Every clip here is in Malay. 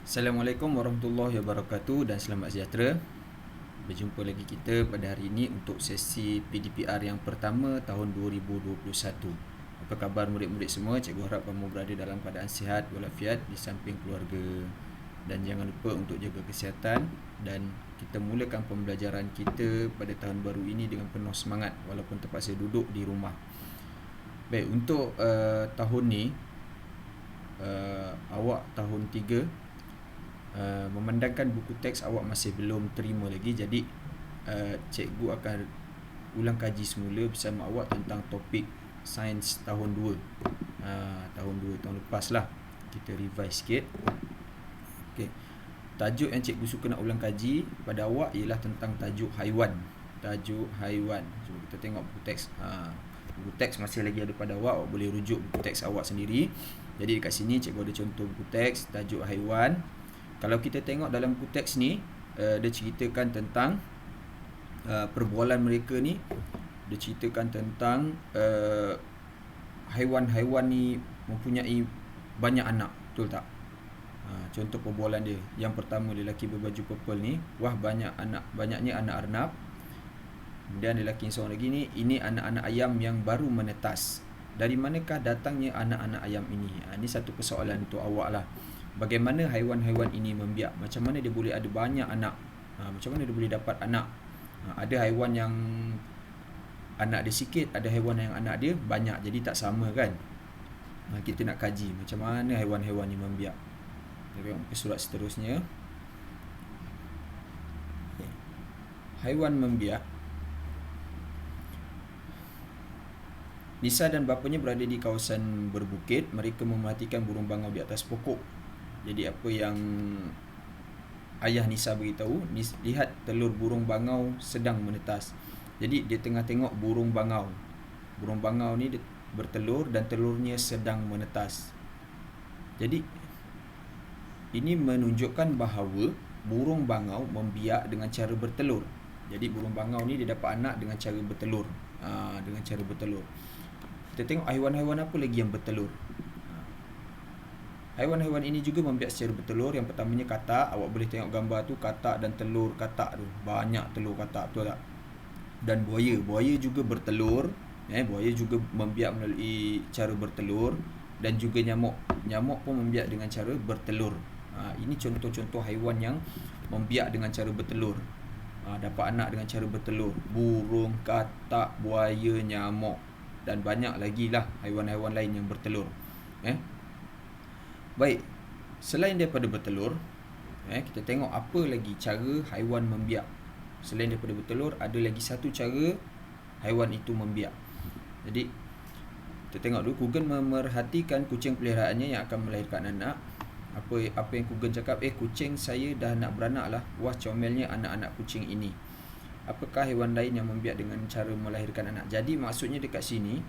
Assalamualaikum warahmatullahi wabarakatuh dan selamat sejahtera. Berjumpa lagi kita pada hari ini untuk sesi PDPR yang pertama tahun 2021. Apa khabar murid-murid semua? Cikgu harap kamu berada dalam keadaan sihat walafiat di samping keluarga. Dan jangan lupa untuk jaga kesihatan, dan kita mulakan pembelajaran kita pada tahun baru ini dengan penuh semangat walaupun terpaksa duduk di rumah. Baik, untuk tahun ni awak tahun 3 memandangkan buku teks awak masih belum terima lagi, jadi cikgu akan ulang kaji semula bersama awak tentang topik sains tahun 2. Tahun lepas lah, kita revise sikit. Okay. Tajuk yang cikgu suka nak ulang kaji pada awak ialah tentang tajuk haiwan. Cuba kita tengok buku teks. Buku teks masih lagi ada pada awak boleh rujuk buku teks awak sendiri. Jadi dekat sini cikgu ada contoh buku teks tajuk haiwan. Kalau kita tengok dalam buku teks ni, dia ceritakan tentang perbualan mereka ni. Dia ceritakan tentang haiwan-haiwan ni mempunyai banyak anak, betul tak? Contoh perbualan dia. Yang pertama, lelaki berbaju purple ni, wah banyaknya anak arnab. Kemudian lelaki yang seorang lagi ni, ini anak-anak ayam yang baru menetas. Dari manakah datangnya anak-anak ayam ini? Ini satu persoalan untuk awak lah. Bagaimana haiwan-haiwan ini membiak? Macam mana dia boleh ada banyak anak? Macam mana dia boleh dapat anak? Ada haiwan yang anak dia sikit, ada haiwan yang anak dia banyak, jadi tak sama kan? Kita nak kaji macam mana haiwan-haiwan ini membiak. Kita tengok ke surat seterusnya. Haiwan membiak. Nisa dan bapanya berada di kawasan berbukit. Mereka memerhatikan burung bangau di atas pokok. Jadi apa yang ayah Nisa beritahu, lihat telur burung bangau sedang menetas. Jadi dia tengah tengok burung bangau. Burung bangau ni dia bertelur dan telurnya sedang menetas. Jadi ini menunjukkan bahawa burung bangau membiak dengan cara bertelur. Jadi burung bangau ni dia dapat anak dengan cara bertelur. Dengan cara bertelur. Kita tengok haiwan-haiwan apa lagi yang bertelur. Haiwan-haiwan ini juga membiak secara bertelur. Yang pertamanya katak. Awak boleh tengok gambar tu, katak dan telur katak tu. Banyak telur katak, betul tak? Dan buaya. Buaya juga bertelur. Buaya juga membiak melalui cara bertelur. Dan juga nyamuk. Nyamuk pun membiak dengan cara bertelur. Ini contoh-contoh haiwan yang membiak dengan cara bertelur. Dapat anak dengan cara bertelur. Burung, katak, buaya, nyamuk. Dan banyak lagi lah haiwan-haiwan lain yang bertelur. Baik, selain daripada bertelur, kita tengok apa lagi cara haiwan membiak. Selain daripada bertelur, ada lagi satu cara haiwan itu membiak. Jadi kita tengok dulu. Kugen memerhatikan kucing peliharaannya yang akan melahirkan anak. Apa yang Kugen cakap? Kucing saya dah nak beranak lah. Wah, comelnya anak-anak kucing ini. Apakah haiwan lain yang membiak dengan cara melahirkan anak? Jadi maksudnya dekat sini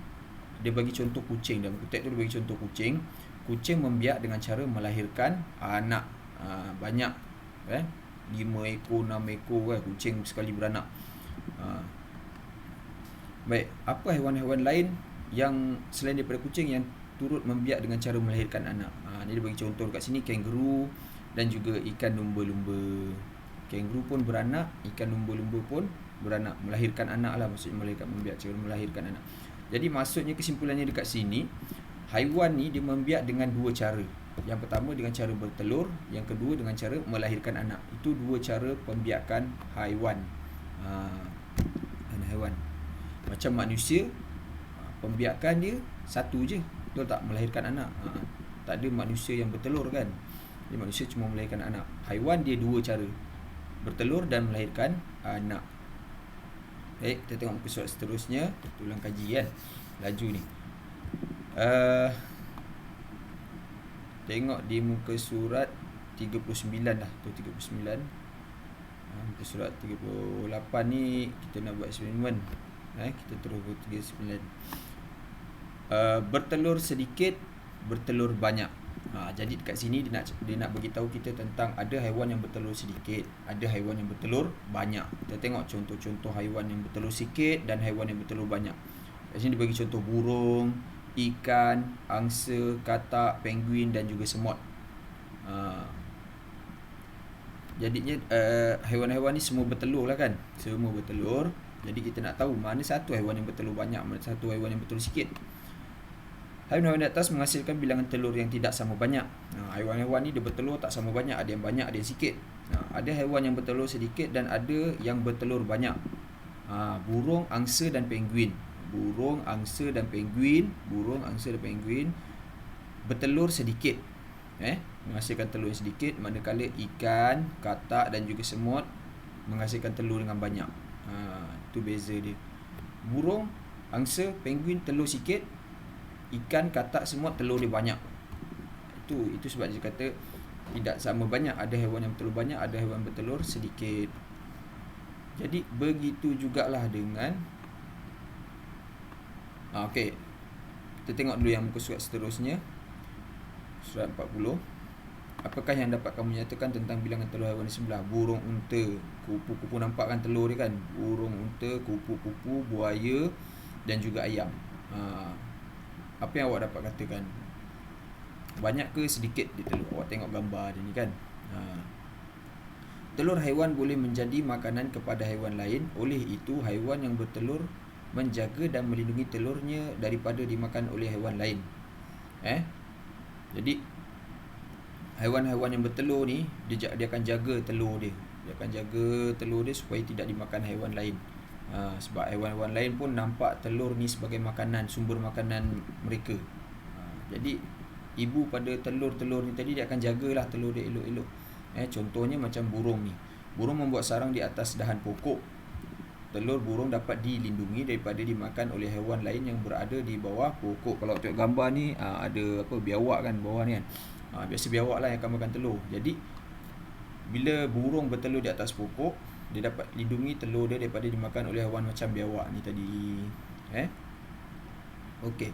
dia bagi contoh kucing. Dalam buku teks tu dia bagi contoh kucing. Kucing membiak dengan cara melahirkan anak. Banyak 5 ekor, 6 ekor kucing sekali beranak. Baik, apa haiwan-haiwan lain yang selain daripada kucing yang turut membiak dengan cara melahirkan anak? Ni dia bagi contoh dekat sini, kangaroo dan juga ikan lumba-lumba. Kangaroo pun beranak, ikan lumba-lumba pun beranak, melahirkan anak lah, maksudnya membiak cara melahirkan anak. Jadi maksudnya kesimpulannya dekat sini, haiwan ni dia membiak dengan dua cara. Yang pertama dengan cara bertelur, yang kedua dengan cara melahirkan anak. Itu dua cara pembiakan haiwan. Haiwan macam manusia, pembiakan dia satu je, betul tak? Melahirkan anak. Tak ada manusia yang bertelur kan. Jadi manusia cuma melahirkan anak. Haiwan dia dua cara, bertelur dan melahirkan anak. Baik, kita tengok muka surat seterusnya. Kita ulang kaji kan. Laju ni. Tengok di muka surat 39 lah. Tu 39. Muka surat 38 ni kita nak buat eksperimen. Kita terus ke 39. Bertelur sedikit, bertelur banyak. Jadi dekat sini dia nak bagi tahu kita tentang ada haiwan yang bertelur sedikit, ada haiwan yang bertelur banyak. Kita tengok contoh-contoh haiwan yang bertelur sikit dan haiwan yang bertelur banyak. Kat sini dia bagi contoh burung, ikan, angsa, katak, penguin dan juga semut. jadinya haiwan-haiwan ni semua bertelur lah kan. Semua bertelur. Jadi kita nak tahu mana satu haiwan yang bertelur banyak, mana satu haiwan yang bertelur sikit. Haiwan-haiwan di atas menghasilkan bilangan telur yang tidak sama banyak. Haiwan-haiwan ni dia bertelur tak sama banyak, ada yang banyak, ada yang sikit. Ada haiwan yang bertelur sedikit dan ada yang bertelur banyak. Burung, angsa dan penguin. Burung, angsa dan penguin bertelur sedikit. Menghasilkan telur yang sedikit, manakala ikan, katak dan juga semut menghasilkan telur dengan banyak. Itu beza dia. Burung, angsa, penguin telur sikit, ikan, katak, semut telur dia banyak. Itu sebab dia kata tidak sama banyak. Ada haiwan yang bertelur banyak, ada haiwan bertelur sedikit. Jadi begitu jugalah dengan okey. Kita tengok dulu yang muka surat seterusnya. Surat 40. Apakah yang dapat kamu nyatakan tentang bilangan telur haiwan di sebelah? Burung, unta, kupu-kupu, nampak kan telur dia kan? Burung, unta, kupu-kupu, buaya dan juga ayam. Apa yang awak dapat katakan? Banyak ke sedikit dia telur? Awak tengok gambar dia ni kan. Telur haiwan boleh menjadi makanan kepada haiwan lain. Oleh itu, haiwan yang bertelur menjaga dan melindungi telurnya daripada dimakan oleh haiwan lain. Jadi haiwan-haiwan yang bertelur ni dia akan jaga telur dia. Dia akan jaga telur dia supaya tidak dimakan haiwan lain. Sebab haiwan-haiwan lain pun nampak telur ni sebagai makanan, sumber makanan mereka. Jadi ibu pada telur-telur ni tadi dia akan jagalah telur dia elok-elok. Contohnya macam burung ni. Burung membuat sarang di atas dahan pokok. Telur burung dapat dilindungi daripada dimakan oleh haiwan lain yang berada di bawah pokok. Kalau tengok gambar ni ada biawak kan bawah ni kan. Biasa biawak lah yang akan makan telur. Jadi bila burung bertelur di atas pokok, dia dapat lindungi telur dia daripada dimakan oleh haiwan macam biawak ni tadi. Okey.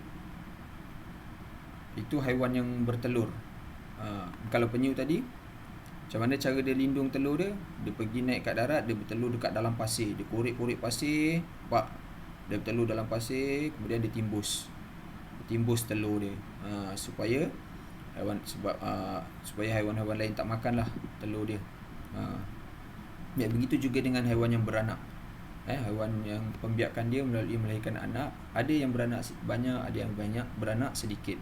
Itu haiwan yang bertelur. Kalau penyu tadi, macam mana cara dia lindung telur dia? Dia pergi naik kat darat, dia bertelur dekat dalam pasir. Dia korek-korek pasir, dia bertelur dalam pasir, kemudian dia timbus telur dia. Supaya haiwan-haiwan lain tak makanlah telur dia. Begitu juga dengan haiwan yang beranak. Haiwan yang pembiakan dia melalui melahirkan anak, ada yang beranak banyak, ada yang beranak sedikit.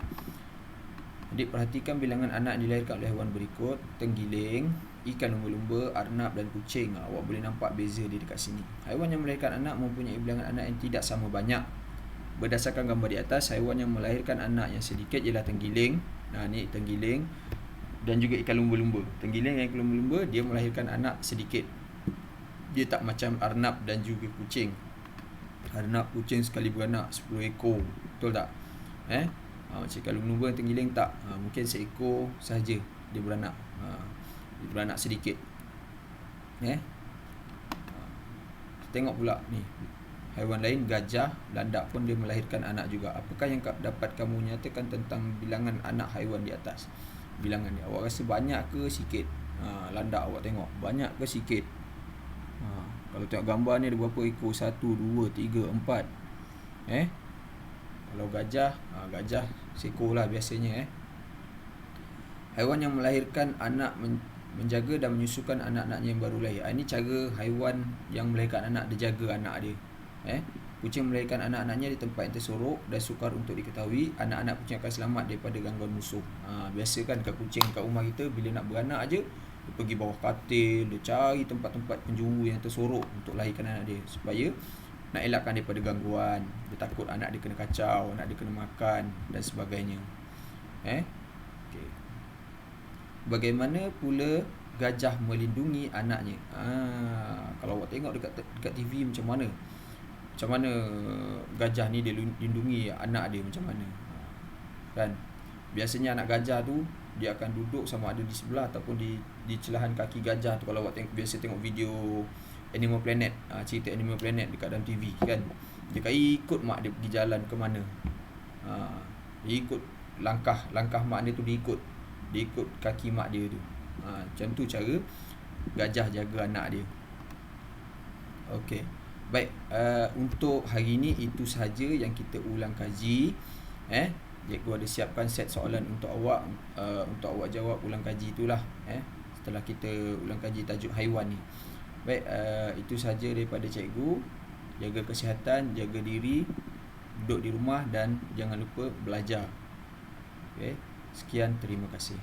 Jadi perhatikan bilangan anak yang dilahirkan oleh haiwan berikut: tenggiling, ikan lumba-lumba, arnab dan kucing. Awak boleh nampak beza dia dekat sini. Haiwan yang melahirkan anak mempunyai bilangan anak yang tidak sama banyak. Berdasarkan gambar di atas, haiwan yang melahirkan anak yang sedikit ialah tenggiling. Ni tenggiling dan juga ikan lumba-lumba. Tenggiling dan ikan lumba-lumba dia melahirkan anak sedikit. Dia tak macam arnab dan juga kucing. Arnab, kucing sekali beranak 10 ekor. Betul tak? Macam ikan lumba-lumba, tenggiling tak. Mungkin seekor sahaja dia beranak. Dia beranak sedikit. Tengok pula ni. Haiwan lain, gajah, landak pun dia melahirkan anak juga. Apakah yang dapat kamu nyatakan tentang bilangan anak haiwan di atas? Bilangan dia. Awak rasa banyak ke sikit? Landak awak tengok. Banyak ke sikit? Kalau tengok gambar ni ada berapa ekor? 1, 2, 3, 4. Kalau gajah seekor lah biasanya. Haiwan yang melahirkan anak menjaga dan menyusukan anak-anaknya yang baru lahir. Ini cara haiwan yang melahirkan anak dia jaga anak dia. Kucing melahirkan anak-anaknya di tempat yang tersorok dan sukar untuk diketahui. Anak-anak kucing akan selamat daripada gangguan musuh. Biasa kan kat kucing kat rumah kita bila nak beranak aje, dia pergi bawah katil, dia cari tempat-tempat penjuru yang tersorok untuk lahirkan anak dia, supaya nak elakkan daripada gangguan. Dia takut anak dia kena kacau, anak dia kena makan dan sebagainya. Okay. Bagaimana pula gajah melindungi anaknya? Kalau awak tengok dekat TV macam mana gajah ni dia lindungi anak dia macam mana. Kan? Biasanya anak gajah tu dia akan duduk sama ada di sebelah ataupun di celahan kaki gajah tu. Kalau awak biasa tengok video Animal Planet, cerita Animal Planet dekat dalam TV kan, dia akan ikut mak dia pergi jalan ke mana. Dia ikut langkah mak dia tu, dia ikut kaki mak dia tu. Macam tu cara gajah jaga anak dia. Okey. Baik, untuk hari ni itu sahaja yang kita ulang kaji. Cikgu ada siapkan set soalan untuk awak jawab ulang kaji itulah. setelah kita ulang kaji tajuk haiwan ni. Baik, itu saja daripada cikgu. Jaga kesihatan, jaga diri, duduk di rumah dan jangan lupa belajar. Okay. Sekian, terima kasih.